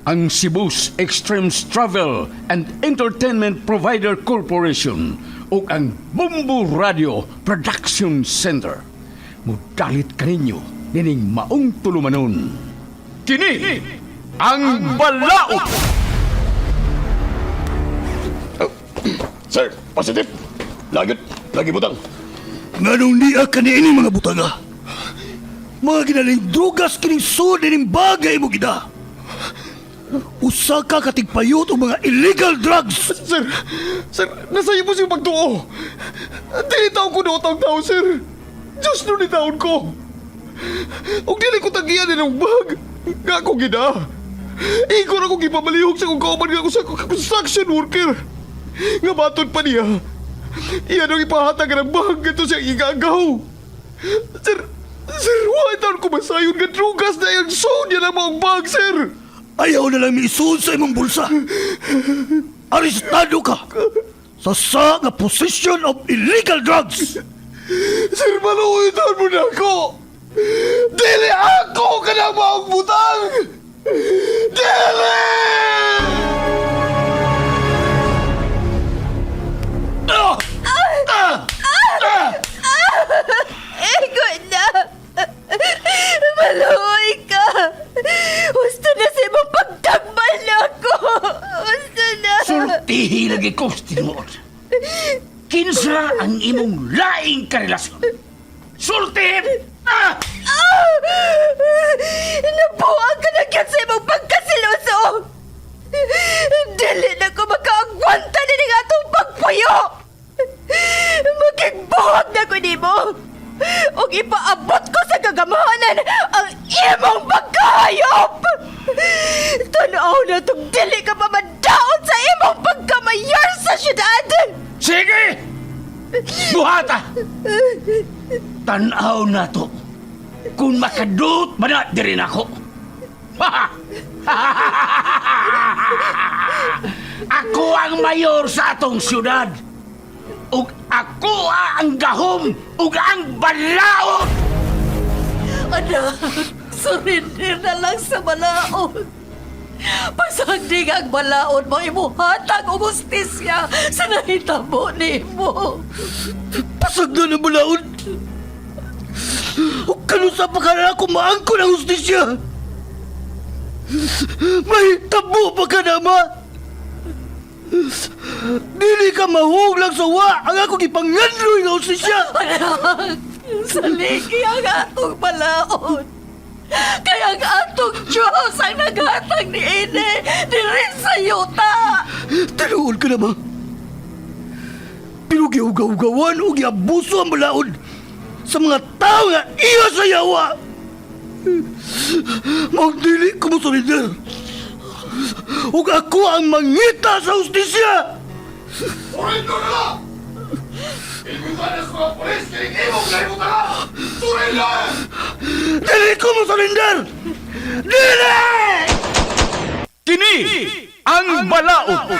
ang Cebu's Extremes Travel and Entertainment Provider Corporation o ang Bumbu Radio Production Center. Mudalit kaninyo dining maong tulumanon. Kini ang Balaod! Sir, positive. Lagi butang. Nganong niya kanini mga butaga? Mga ginaling drugas kining sud dining bagay mo gida. Usa ka katigpayot o mga illegal drugs. Sir, nasa iyo po siyang pagtuo. Dili taon ko na utang tao, sir. Diyos nun ni taon ko. Huwag dili ko tagiyan ng bag. Nga ako gina. Igor ako gipamalihog sa kung kauman nga ako sa construction worker. Nga batod pa niya. Iyan ang ipahatag ng bag ito siyang igagaw. Sir, why taon ko masayon nga drugas na yung sound niya ng mga bag, sir? Ayaw na lang miisuon sa imong bulsa. Arestado ka sa nga possession of illegal drugs. Sir, maluwitan mo na ako! Dili ako ka na maong butang! Dili! Ego na! Maluoy ka! Gusto na sa imong pagtambal na ako! Gusto na! Sultihi lagi ko, tinuod. Kinsa ang imong laing karelasyon? Sultihin! Nabuang ka na kyan sa imong pagkasiloso! Dili na ko makaagwanta na ng atong pagpuyo! Magigbuhag na ko nimo! O ipaabot ko sa gagamahanan ang imong pagkahayop! Tanaw na itong dili ka pa madaon sa imong pagkamayor sa syudad! Sige! Buhata! Tanaw na to. Kung makadut man na din ako. Ako ang mayor sa atong syudad. Ug ako ang gahom ug ang balaod. Anak, surrender na lang sa balaod. Pasagdig ang balaod mo, imuhatag o justisya sa nahitabo ni mo. Pasagda na balaod. O kanusa pa ka na ako maangko ng justisya. May tabo pa ka na, ma. Dili ka mahuglang sa wa ang ako gipangandroy ng justisya. Anak, saligi ang atong balaod. Kaya ang atong Diyos ang naghatag ni Ine diri sa yuta. Tinuod ka na, ma. Pero giugaw-gawan o giabuso ang balaod sa mga tao nga iya sa yawa. Magdili ko mo solider. Ug ako ang mangita sa justisya. Surrender na lang! Igubanas ko ang polis kaya imong layo ka! Surrender! Dili ko mo solider. Dili! Kini ang Balaod.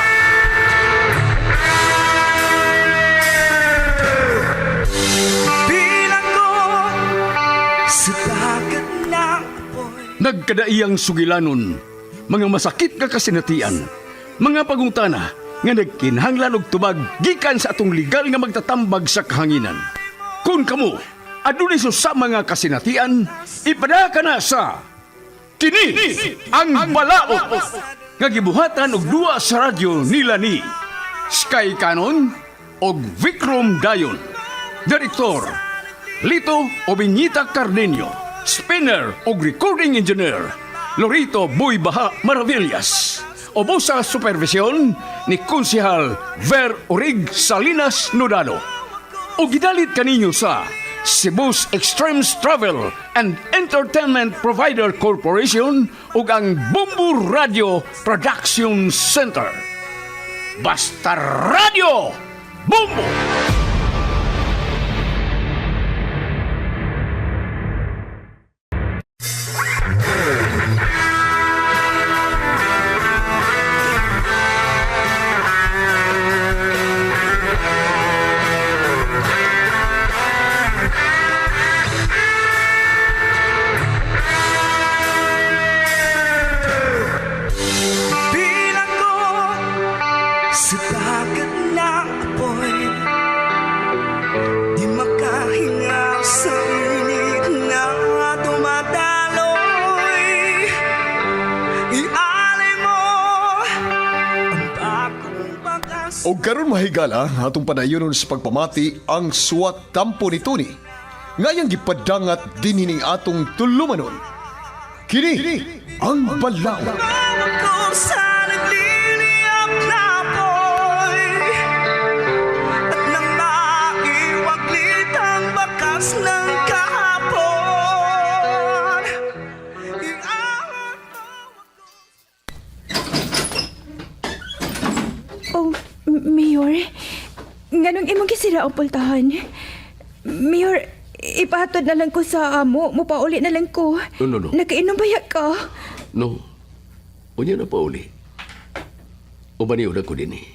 Nagkadaiyang sugilanon, mga masakit nga kasinatian, mga pagungtana nga nagkinhanglan og tubag gikan sa atong legal nga magtatambag sa kahanginan. Kung kamo adunay sa mga kasinatian, ipada ka na sa Kini ang Balaod nga gibuhatan og duwa sa radyo nila ni Sky Canon og Vikram Dayon. Direktor Lito Obiñita Cardenio. Spinner o recording engineer Lorito Boy Baha Maravillas. Obo sa supervisyon ni Konsehal Ver Orig Salinas Nodalo. O gidalit kaninyo sa Cebu's Extremes Travel and Entertainment Provider Corporation ug ang Bumbu Radio Production Center. Basta Radio Bumbu! O karon mahigala atong padayonon sa pagpamati ang suwat tampo ni Tony. Ngayang gipadangat dinhining atong tulumanon. Kini ang balaod. Kung sa nagliliyap na apoy at nang maiwaglit ang bakas ng kahapon, iawat mo. Oh, Mayor, nganong imong gisira ang pultahan? Mayor, ipahatod na lang ko sa amo, mupauli na lang ko. No. Nakainom baya ka? No. Unya na pa uli. O maniuna ko din eh.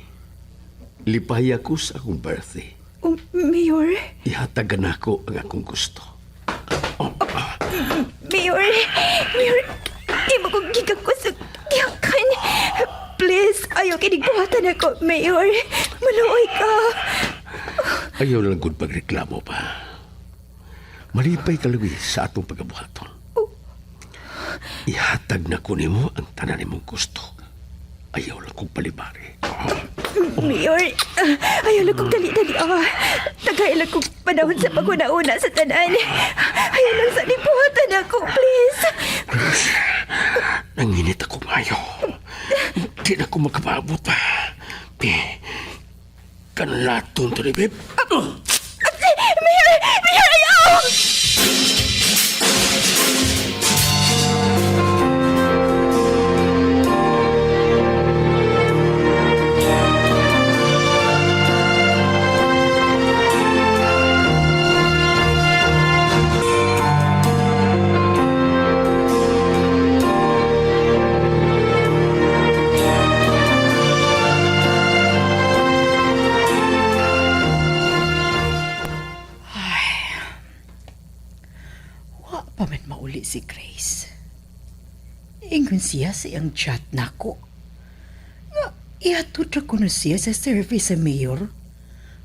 Lipaya ko sa akong birthday. Oh, Mayor, Ihatagan ako ang akong gusto. Mayor, di mo kong gigang ko sa kiyakan. Please, ayaw kinigbuhatan ako, Mayor. Maluoy ka. Ayaw na lang gud pagreklamo pa. Malipay kalawi sa atong pagabuhaton. Ihatag na ko nimo ang tanan nimong gusto. Ayaw lang kong palibari. Mayor, ayaw lang kong dali-dali. Tagay lang kong panahon sa paguna-una sa tanan. Ayaw lang sa libuhatan ako, please. Nanginit ako ngayon. Hindi na ako makapaabot pa. Kanlaton to ni Beb. Mayor, ayaw! Wa pa man mauli si Grace. Ingon siya sa iyang chat nako. Nga, ihatod ra ko na siya sa service sa mayor.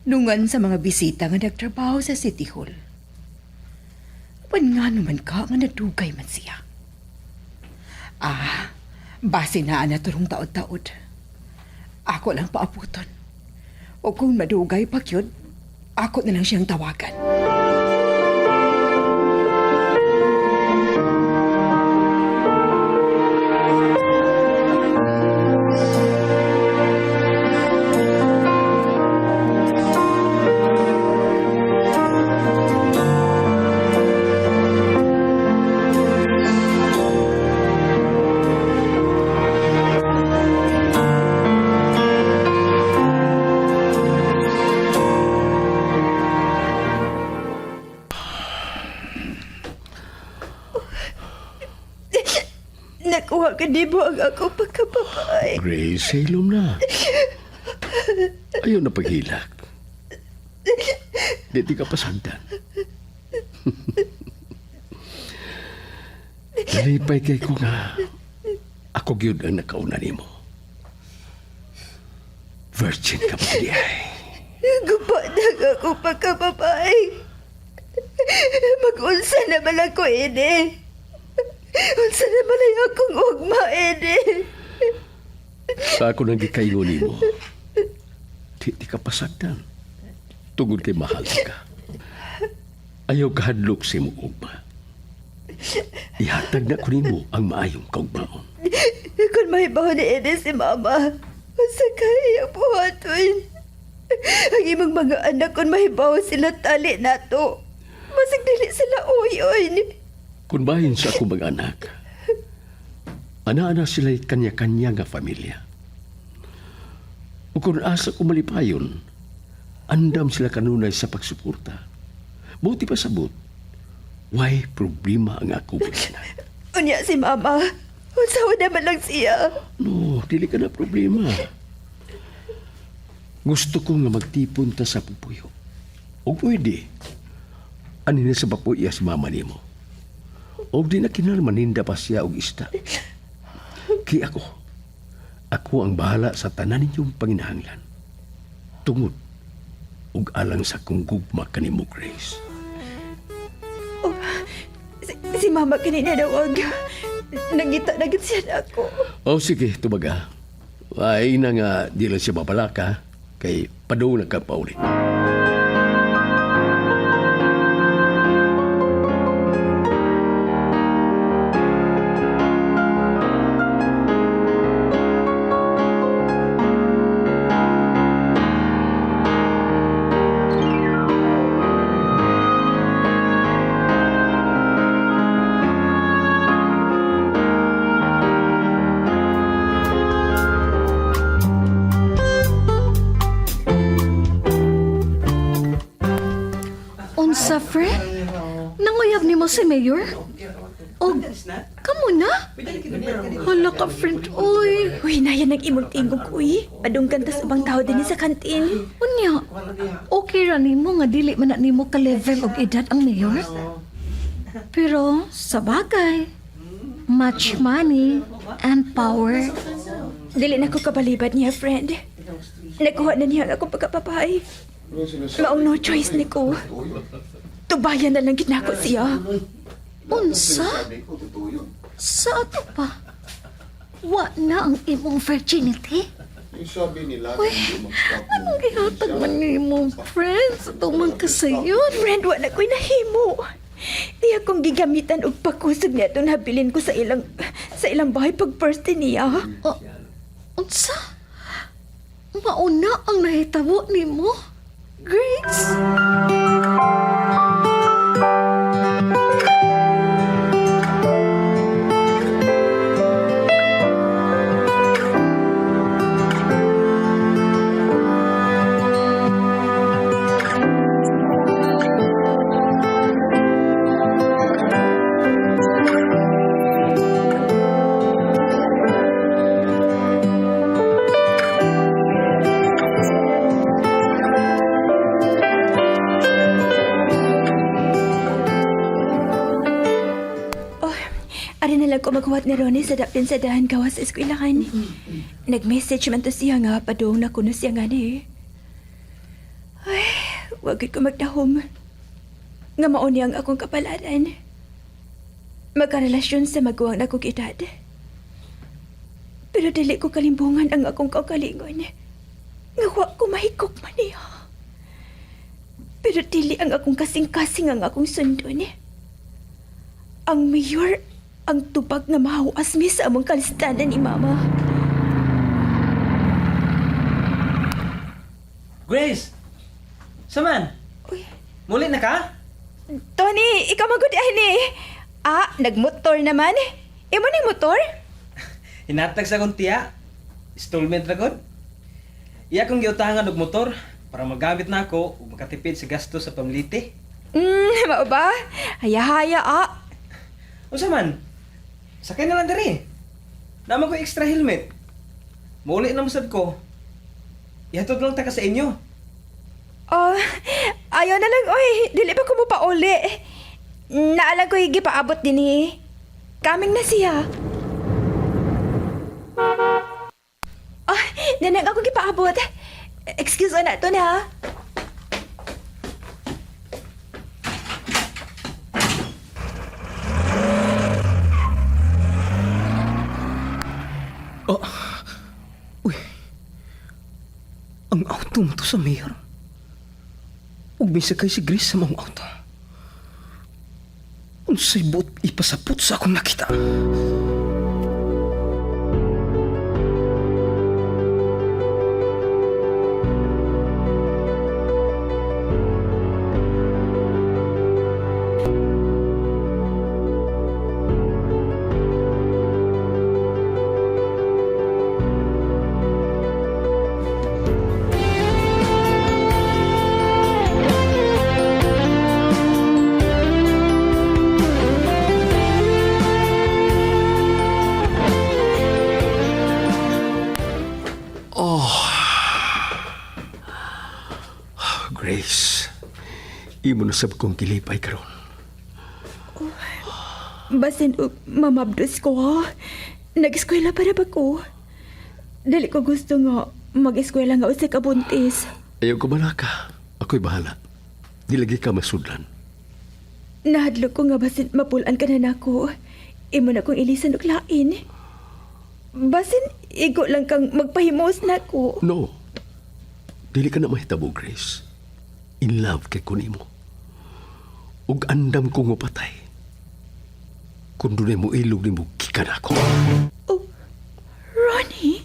Nungan sa mga bisita nga nagtrabaho sa City Hall. Pan nga naman ka nga nadugay man siya. Base na na turong taod-taod. Ako lang paaputon. O kung madugay pa yun, ako na lang siyang tawagan. Nakuha ka di mo ang ako pagkapapay. Grace, hilom na. Ayaw na paghilak. Di ka pasagdan. Nalipay kay ko nga. Ako gyud ang nakauna nimo. Virgin ka pa di ay. Gupadag ako pagkapapay. Mag-unsa na bala ko, Ede. Unsa na bala akong ugma, Ede. Sa ako nang gikaingon nimo. Di ka pasagdan. Tungod kay mahal ka. Ayaw kahadlok sa imong ugma. Ihatag na ko nimo ang maayong kaugmaon. Kung may baho ni Ede si Mama, unsa kaya buhaton? Ang imong mga anak kung mahibaw sila tali nato. Masig dili sila uyon. Kung bahin sa akong mga anak, ana-ana sila'y kanya-kanya nga pamilya. O kung asa ko malipayon, andam sila kanunay sa pagsuporta. Buti pa sabot, why problema ang ako biyanan. Unya si Mama, unsawa naman lang siya. No, dili ka na problema. Gusto ko nga magtipon ta sa pupuyo. O pwede, anin sa papuya si mama nimo. O di na kinalmaninda pa siya og ista. Ki ako ang bahala sa tanan ninyong panginahanglan. Tungod, ug alang sa kong gugma kanimo, Grace. Si Mama kanina nawag. Nangita na gid siya na ako. O sige, tumaga. Ay na nga, di lang siya mabalaka. kay padung na ka paulit. Unsa, friend? Nanguyab ni mo si Mayor? O, kamo na? Hala ka, friend, uy. Uy, nayan ang imong tingog, uy. Padunggan ta sa bang tao din sa kantin. Unya, okay ra nimo nga dili man na nimo ka level og edad ang Mayor? Pero, sa bagay, much money and power. Dili na ko kabalibad niya, friend. Nakuha na niya ang akong pagkapapay. Maong no choice ni ko. Tubayan na lang ginako siya. Unsa? Sa ato pa? Wa na ang imong virginity? Uy, anong gihatag man nimo, friends? Tumang kasayon. Friend, wala ko'y nahimo. Iya kong gigamitan og pakusog niya doon habilin ko sa ilang bahay pag first niya. Unsa? Mauna ang nahitabo nimo? Grace? Ari na lang ko maghuwat ni Ronnie sa dapin sa dahan gawas sa eskwelahan. Nag-message man to siya nga, padung na kuno siya nga ni. Ay, wag ko magdahom. Nga mauni ang akong kapalaran. Magkarelasyon sa maguwang na akong edad. Pero dili ko kalimbungan ang akong kaugalingon. Nga wa ko mahigok man niya. Pero dili ang akong kasing-kasing ang akong sundon. Ang mayor ang tubag nga mahuas mi sa among kalistanan ni Mama. Grace! Saman? Uy, Muli na ka? Tony, ikaw magudi ni. Nagmotor naman. Imo ni motor? Hinatag sa kong tiya. Installment ra gud. Iya kong giutahangan og motor para magamit na ako ug makatipid sa gasto sa pamliti. Mao ba? Haya-haya, Unsa man? Sakay na lang diri. Naman ko extra helmet. Muli na masad ko. Ihatod lang ta ka sa inyo. Ayaw na lang, oy. Dili ba ko mo pa uli? Naalang ko gipaabot din Kaming na siya. Nanang ako gipaabot. Excuse na to na. Ang auto mo to sa mayor. Ug may sakay si Grace sa mong auto. Unsay buot ipasapot sa akong nakita. Grace, imo na sab kong kilipay karon. Basin mamabdos ko. Nag-eskwela para ba ko? Dali ko gusto nga mag-eskwela nga usay ka buntis. Ayaw ko bala ka. Ako'y bahala. Di lagi ka masudlan. Nahadlok ko nga basin mapulan ka na nako. Imo na kong ilisan og lain. Basin igo lang kang magpahimos nako. No. Dili ka na mahitabo, Grace. In love kay kunimo. Ug andam ko nga patay. Kung dunay mo ilog ni mo, gikan ako. Oh, Ronnie?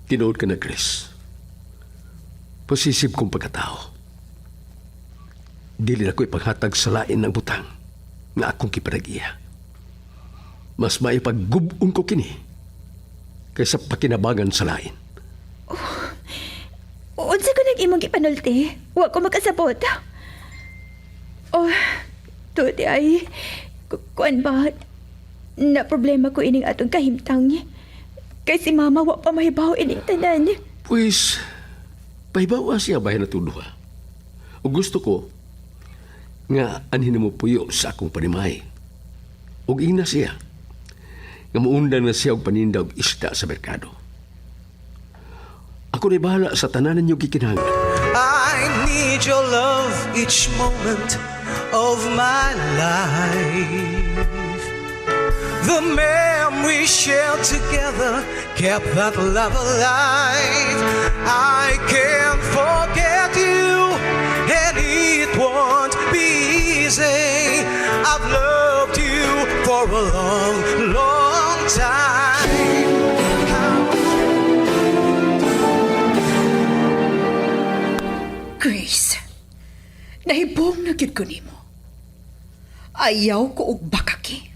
Tinood ka na, Grace. Posisib kong pagkatao. Dili na ko ipaghatag sa lain ng butang nga akong kipanag-iya. Mas maipag-gubon ko kini kaysa pakinabangan sa lain. Unsa ko nag-imong ipanulti? Wa ko makasabot. Oh, tuti ay, kuan ba? Na problema ko ining atong kahimtang. Kay si mama wa pa mahibaw ining tanan. Pues, pahibawa siya bahay na tuduha. O gusto ko, nga anhin mo puyo sa akong panimay. O ina siya, nga muundang na siya og paninda og isda sa merkado. Ako na bahala sa tanan ninyo gikinahanglan. I need your love each moment of my life. The memories shared together kept that love alive. I can't forget you, and it won't be easy. I've loved you for a long, long time. Grace, nahibong na gyud ko nimo. Ayaw ko og bakaki.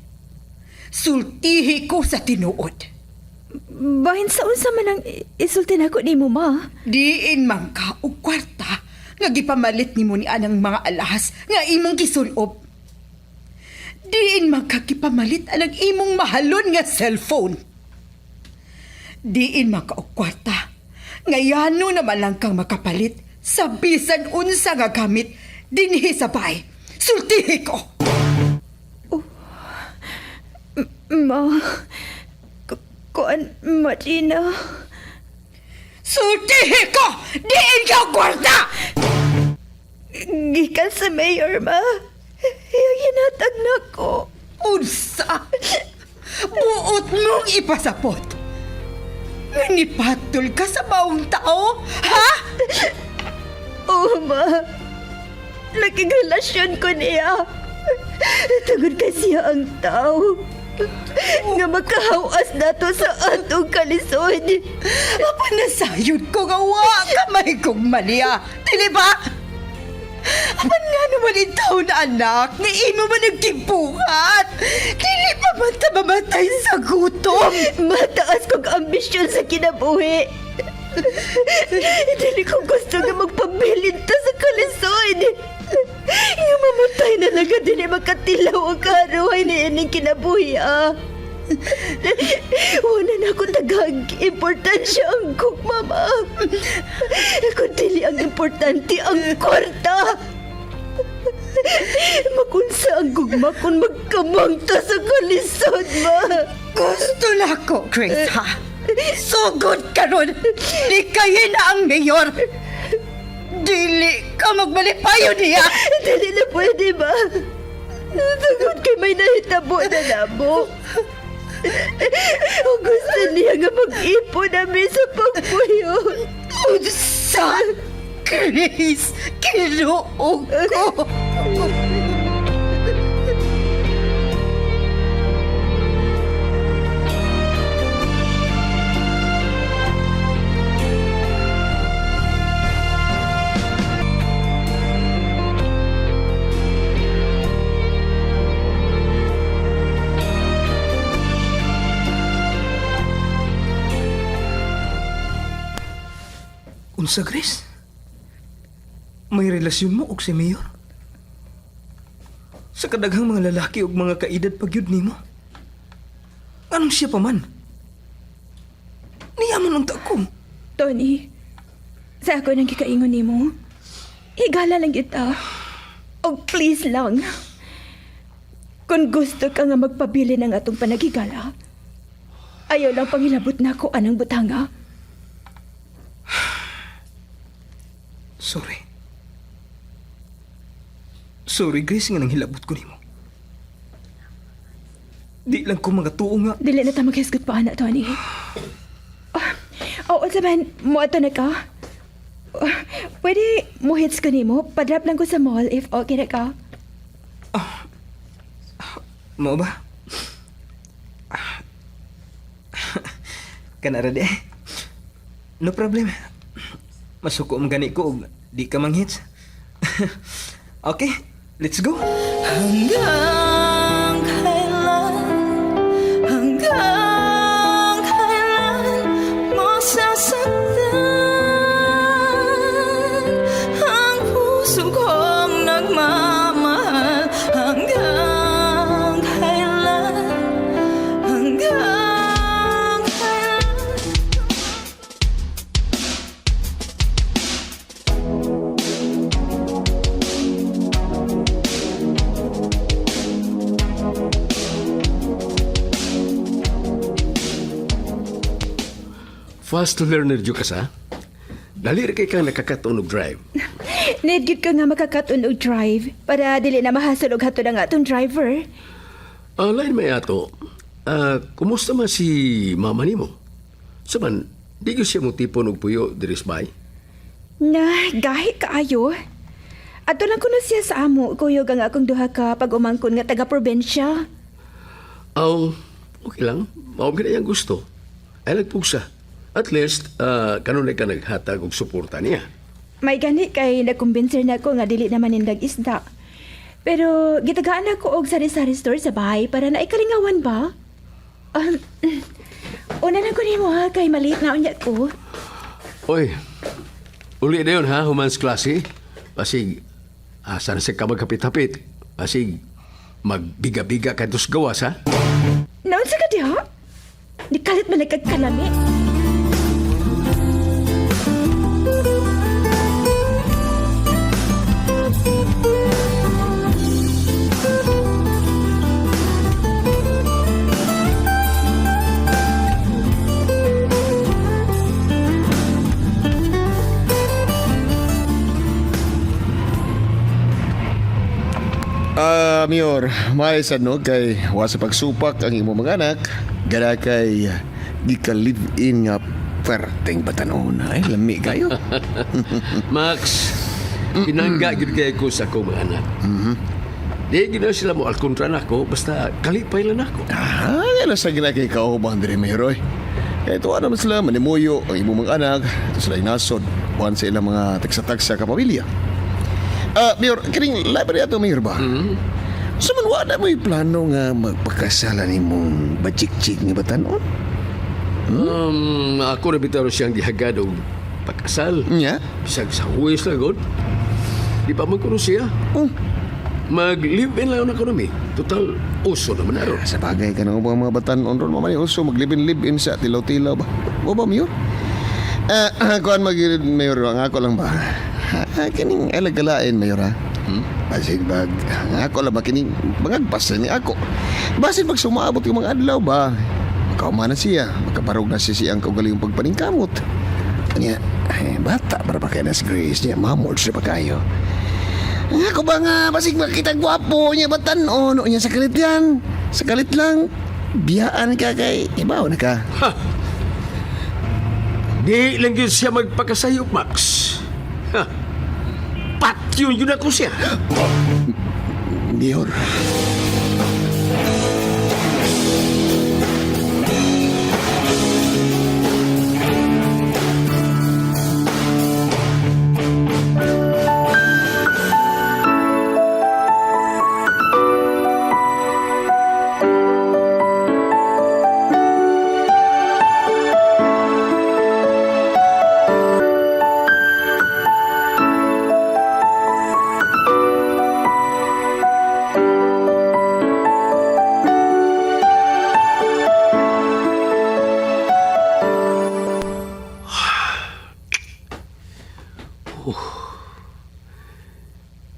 Sultihi ko sa tinuod. Bahin sa unsa man ang isulti nako nimo, ma? Diin man ka og kwarta nga gipamalit nimo ni anang mga alahas nga imong gisulob. Diin man ka gipamalit anang imong mahalon nga cellphone. Diin man ka og kwarta nga yano naman lang kang makapalit sa bisan unsa nga gamit dinhi sa bahay. Sultihi ko. Ma, kuan, Marina. Sultihi ko! Diin ka og kwarta! Gikan sa mayor, ma. Hinatag na ko. Unsa? Buot mong ipasapot. Nipatol ka sa maong tao? Ha? Oo, ma. Laking relasyon ko niya. Tungod kay siya ang tao. Nga makahawas na to sa atong kalisod. Panasayod ko nga wa kamay kong maliya. Dili ba? Apan nga naman itaw na anak, nga imo man nagkibuhat. Dili pa man ta mamatay sa gutom. Mataas kong ambisyon sa kinabuhi. Dili ko gusto nga magpabilin ta sa kalisod. Nga mamatay na lang din makatilaw ang karuhay ni ining kinabuhi, ah. Wala na ako tagang importansya ang kong mama. Kung dili ang importante ang kwarta. Makunsa ang gugma kung magkamangta sa kalisod, ma. Gusto na ko, Grace, ha? Sugod ka ron. Likayin na ang mayor. Dili ka magbalipayo niya. Dili na pwede ba? Tugod kay may nahitabo na namo. O gusto niya nga mag-ipon namin sa pagpuyo. Unsa? Grace, kinuog ko. Unsa, Grace? May relasyon mo og si Mayor? Sa kadaghang mga lalaki ug mga kaedad pagyud nimo? Anong siya pa man? Niyaman ang tako. Tony, sa ako nang kikaingon nimo. Higala lang kita. O please lang. Kung gusto ka nga magpabili ng atong panagigala, ayaw lang pangilabot na ako anang butanga. Sorry. Sorry, Grace, nga nang hilabot ko nimo. Di lang ko mga tuo nga. Dili na ta maghisgot pa anak to ani. Oh, unsa man mo ato na ka? Pwede mo hits ko nimo, padrop lang ko sa mall if okay na ka. Mao ba? Kanara de. No problem. Masuko mo gani ko ug di ka manghits. Okay, let's go. Hanggang kailan mo sasaktan ang puso kong nagmamahal? Hanggang kailan? Fast learner jud ka sa? Dali ra kay kang nakakatunog drive. Need gid ka nga makakaton og drive para dili na mahasol og hatod ang atong driver. Lain may ato. Kumusta man si mama nimo? Saman, di gyud siya mo tipon og puyo diri sa bahay? Na, gahi kaayo. Ato lang kuno siya sa amo, kuyog ang akong duha ka pag-umangkon nga taga-probinsya. Okay lang. Mao gyud ang gusto. Ay nagpugsa. At least, kanunay ka naghatag og suporta niya. May gani kay nakumbinser na ko nga dili naman nindag isda. Pero gitagaan ako og sari-sari store sa bahay para na ikalingawan ba? Una na ko nimo ha, kay maliit na unya ko. Oy, uli na yun ha, humans klase. Pasig, asa na siya ka magkapit-hapit. Pasig, magbiga-biga ka dos gawas ha. Naon sa ka diha? Di kalit man nagkagkalami. Mayor, may no kay wa sa pagsupak ang imo mga anak, gana kay gika-live-in nga perteng batanon. Ay, lami kayo. Max, pinangga gid kay ko sa akong mga anak. Di gina sila mo alkontra na ako, basta kalipay lang ako. Yan sa ginakay kauban diri, Mayor. Kaya ito naman sila manimuyo ang imo mga anak, ito sila inasod, buwan sa ilang mga taksa-taksa kapamilya. Mayor, kining library ato, Mayor ba? Suman wala mo yung plano nga magpakasalan imong bachik-chik nga batanon? Ako na bitaro siyang gihagad og pagkasal. Nya? Bisag sa huwis lang god. Di pa magkuno siya. Mag-live-in lang ang ekonomi. Total, uso naman na ron. Sa bagay ka ng mga batanon ron, mamani uso maglibin-libin sa tilaw-tilaw ba? O ba, Mayor? Kuhan Mayor, ang ako lang ba? Kining alagalain, Mayor, ha? Basin bag, ako lang makining mangagpas ni ako. Basin pag sumabot yung mga adlaw ba? Makaumana siya, makaparog na siya ang kaugalingong pagpaningkamot. Kanya, bata para pa kaya na si Grace niya, mamord siya pa kayo. Ako ba nga, basig makita gwapo niya, batanon niya sa kalit yan. Sa kalit lang, biyaan ka kay, ibaw na ka. Di lang yun siya magpakasayop, Max. Patyon yun ako siya. Mayor.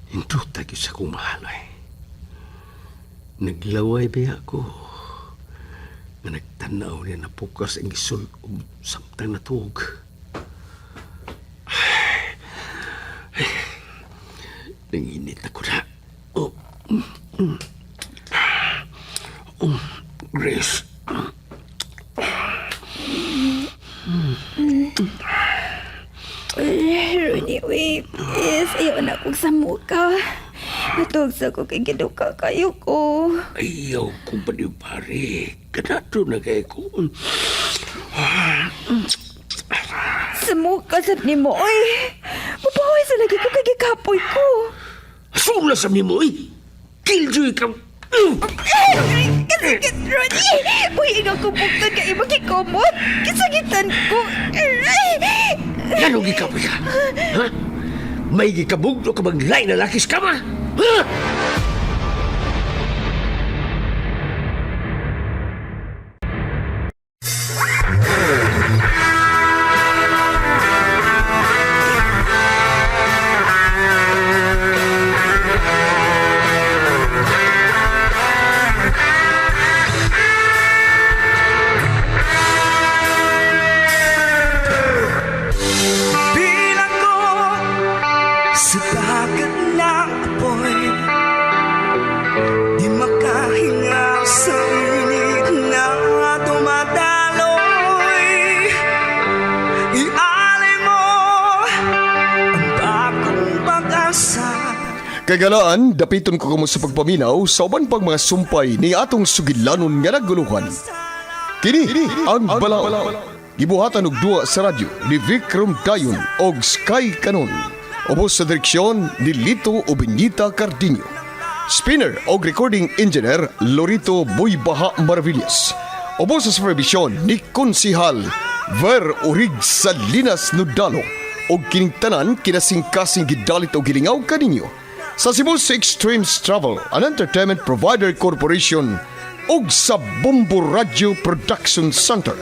Hindot tayo sa kong mahalay. Naglaway ba ako? Nga nagtanaw niya na pukas ang isul o samtang natug. Nanginit ako na. Yes, ayaw na akong samuka. Natugsa ko kay giduka kayo ko. Ayaw kong panipari. Kanato na kayo ko. Samuka sab ni mo, oy. Mabahoy sa lagi ko kay gikapoy ko. Sula sa nimo eh. Killjoy ka. Kasagit, Ronnie! Uy, ikaw kumpugtan ka ibang kikomot. Kasagitan ko. Ano gikapoy ka? Ha? May gikabugdo ka bang lain na lakis ka ba? Ha? Bilang ko sa dagat na apoy, di makahinga sa init na dumadaloy. Ialay mo ang bagong pag-asa. Kagalaan, dapiton ko kamo sa pagpaminaw sa uban pang mga sumpay ni atong sugilanon nga naguluhan. Kini ang Balao. Gibuhatan og duwa sa radyo ni Vikram Dayon og Sky Canon. Ubos sa direksyon ni Lito Obenita Cardiño. Spinner og recording engineer Lorito Buybaha Maravillas. Ubos sa supervision ni Konsihal Ver Orig Salinas Nudalo og kining tanan kinasing-kasing gidalit og gilingaw kaninyo sa Cebu Extremes Travel and Entertainment Provider Corporation og sa Bombo Radio Production Center.